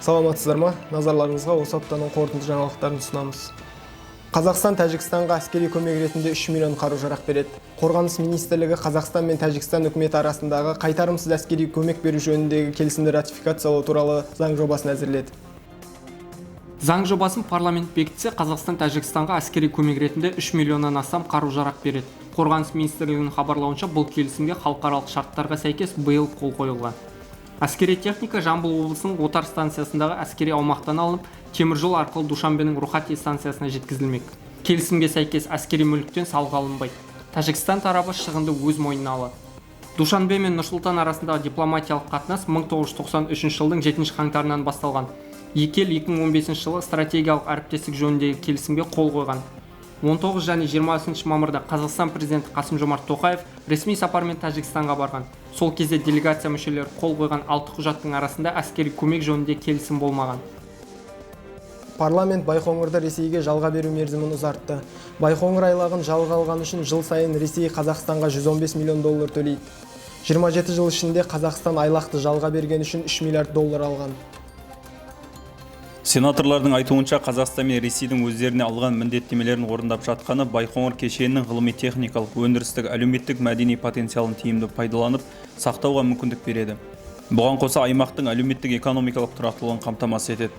Саламатсыздар ма? Назарларыңызға осы аптаның қорытынды жаңалықтарын ұсынамыз. Қазақстан Тәжікстанға әскери көмек ретінде 3 миллион қару-жарақ береді. Қорғаныс министрлігі Қазақстан мен Тәжікстан үкіметі арасындағы қайтарымсыз әскери көмек беру жөніндегі келісімді ратификациялау туралы заң жобасын әзірледі. Заң жобасын парламент бекітсе, Қазақстан Тәжікстанға әскери көмек ретінде 3 миллионнан астам қару-жарақ береді. Қорғаныс министрлігінің хабарлауынша, бұл келісімге халықаралық шарттарға сәйкес биыл қол қойылған. Әскери техника Жамбыл облысының Отар станциясындағы әскери аумақтан алынып, теміржол арқылы Душанбенің Рухати станциясына жеткізілмек. Келісімге сәйкес әскери мүліктен салық алынбайды. Тәжікстан тарапы шығынды өз мойнына алады. Душанбе мен Нұр-Сұлтан арасындағы дипломатиялық қатынас 1993 жылдың 7 қаңтарынан басталған. Екі ел 2015 жылы стратегиялық әріптестік жөніндегі келісімге қол қойған. 19 және 20 мамырда Қазақстан президенті Қасым-Жомарт Тоқаев ресми сапармен Тәжікстанға барған. Сол кезде делегация мүшелері қол қойған 6 құжаттың арасында әскери көмек жөнінде келісім болмаған. Парламент Байқоңырды Ресейге жалға беру мерзімін ұзартты. Байқоңыр айлағын жалға алған үшін жыл сайын Ресей Қазақстанға 115 миллион доллар төлейді. 27 жыл ішінде Қазақстан айлақты жалға берген үшін 3 миллиард доллар алған. Сенаторлардың айтуынша, Қазақстан мен Ресейдің өздеріне алған міндеттемелерін орындап жатқаны Байқоңыр кешенінің ғылыми-техникалық, өндірістік, әлеуметтік, мәдени потенциалын тиімді пайдаланып, сақтауға мүмкіндік береді. Бұған қоса аймақтың әлеуметтік-экономикалық тұрақтылығын қамтамасыз етеді.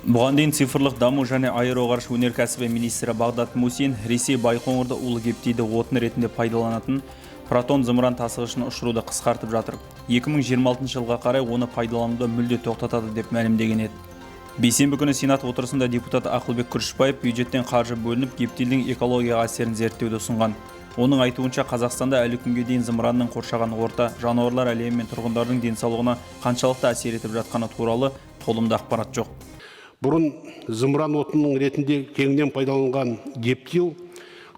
Бұған дейін цифрлық даму және аэроғарыш өнеркәсібі министрі Бағдат Мусин Ресей Байқоңырды улы гептиді отын ретінде пайдаланатын протон зымыран тасығышын ұшыруды қысқартып жатыр. 2026 жылға қарай оны пайдалануды мүлде тоқтатады деп мәлімдеген еді. Бейсенбі күні Сенат отырысында депутат Ақылбек Күрішбаев бюджеттен қаржы бөлініп, гептилдің экологияға әсерін зерттеуді ұсынған. Оның айтуынша, Қазақстанда әлі күнге дейін зымыранның қоршаған орта, жануарлар әлемі мен тұрғындардың денсаулығына қаншалықты әсер етіп жатқаны туралы толымды ақпарат жоқ. Бұрын зымыран отынның ретінде кеңінен пайдаланған гептил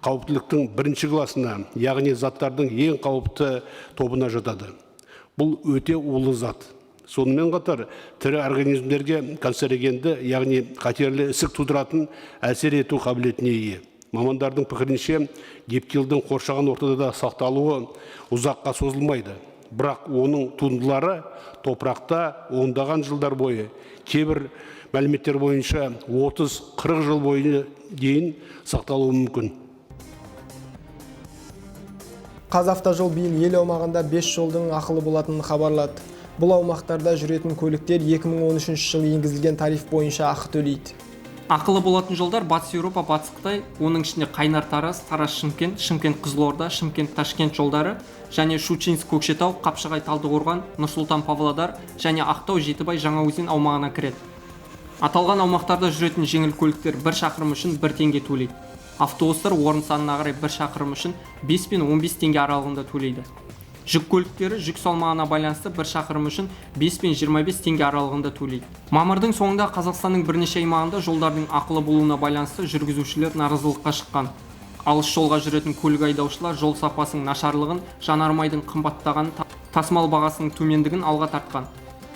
қауіптіліктің бірінші класына, яғни заттардың ең қауіпті тобына жатады. Бұл өте улы зат. Сонымен қатар тірі организмдерге канцерогенді, яғни қатерлі ісік тудыратын әсер ету қабілетіне ие. Мамандардың пікірінше, гептилдің қоршаған ортада сақталуы ұзаққа созылмайды. Бірақ оның туындылары топырақта ондаған жылдар бойы, кейбір мәліметтер бойынша 30-40 жыл бойы дейін сақталуы мүмкін. Қазавтожол биыл ел аумағында 5 жолдың ақылы болатынын хабарлады. Бұл аумақтарда жүретін көліктер 2013 жылы енгізілген тариф бойынша ақы төлейді. Ақылы болатын жолдар Батыс Еуропа, Батыс Қытай, оның ішінде Қайнар Тараз, Тараз Шымкент, Шымкент Қызылорда, Шымкент Ташкент жолдары және Щучинск Көкшетау, Қапшағай Талдықорған, Нұр-Сұлтан Павлодар және Ақтау Жетібай Жаңаөзен аумағына кіреді. Аталған аумақтарда жүретін жеңіл көліктер 1 шақырым үшін 1 теңге төлейді. Автобустар орын санына қарай 1 шақырым үшін 5 пен 15 теңге аралығында төлейді. Жүк көліктері жүк салмағына байланысты 1 шақырым үшін 5 пен 25 теңге аралығында төлейді. Мамырдың соңында Қазақстанның бірнеше аймағында жолдардың ақылы болуына байланысты жүргізушілер наразылыққа шыққан. Алыс жолға жүретін көлік айдаушылар жол сапасының нашарлығын, жанармайдың қымбаттағанын, тасымал бағасының төмендігін алға тартқан.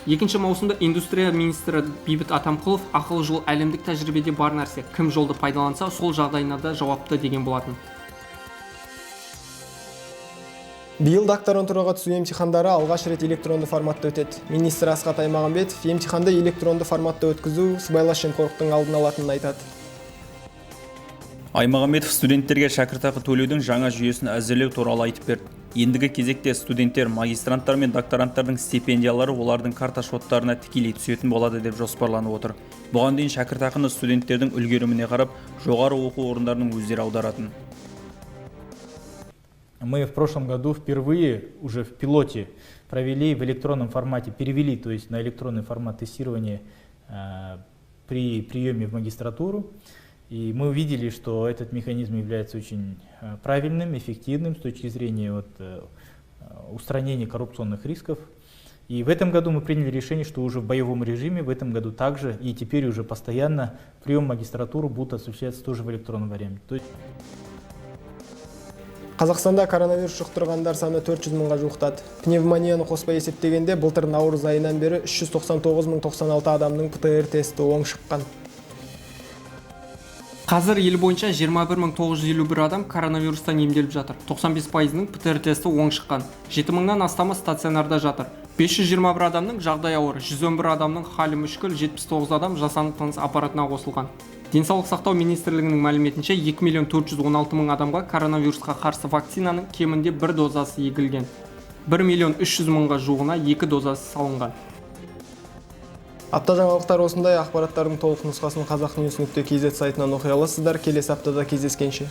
2 маусымда индустрия министрі Бейбіт Атамқұлов ақылы жол әлемдік тәжірибеде бар нәрсе, кім жолды пайдаланса, сол жағдайына да жауапты деген болатын. Биыл докторантураға түсу емтихандары алғаш рет электронды форматта өтеді. Министр Асхат Аймағамбетов емтиханды электронды форматта өткізу сыбайлас жемқорлықтың алдын алатынын айтады. Аймағамбетов студенттерге шәкіртақы төлеудің жаңа жүйесін әзірлеу туралы айтып берді. Ендігі кезекте студенттер, магистранттар мен докторанттардың стипендиялары олардың карта шоттарына тікелей түсетін болады деп жоспарланып отыр. Бұған дейін шәкіртақыны студенттердің үлгеріміне қарап, жоғары оқу орындарының өздері аударатын. Мы в прошлом году впервые уже в пилоте провели в электронном формате, перевели, то есть на электронный формат тестирования при приеме в магистратуру. И мы увидели, что этот механизм является очень правильным, эффективным с точки зрения устранения коррупционных рисков. И в этом году мы приняли решение, что уже в боевом режиме, в этом году также, и теперь уже постоянно прием в магистратуру будут осуществляться тоже в электронном варианте. Қазақстанда коронавирус жұқтырғандар саны 400 мыңға жуықтады. Пневмонияны қоспай есептегенде былтыр наурыз айынан бері 399 096 адамның ПТР тесті оң шыққан. Қазір ел бойынша 21.951 адам коронавирустан емделіп жатыр. 95%-ның ПЦР тесті оң шыққан. 7.000-нан астамы стационарда жатыр. 521 адамның жағдай ауыр, 111 адамның халі мүшкіл, 79 адам жасанды тыныс аппаратына қосылған. Денсаулық сақтау министрлігінің мәліметінше 2.416.000 адамға коронавирусқа қарсы вакцинаның кемінде 1 дозасы егілген. 1.300.000-ға жуығына 2 дозасы салынған. Апта жаңалықтар осындай. Ақпараттардың толық нұсқасын қазақ news.kz сайтынан оқи аласыздар. Келесі аптада кездескенше.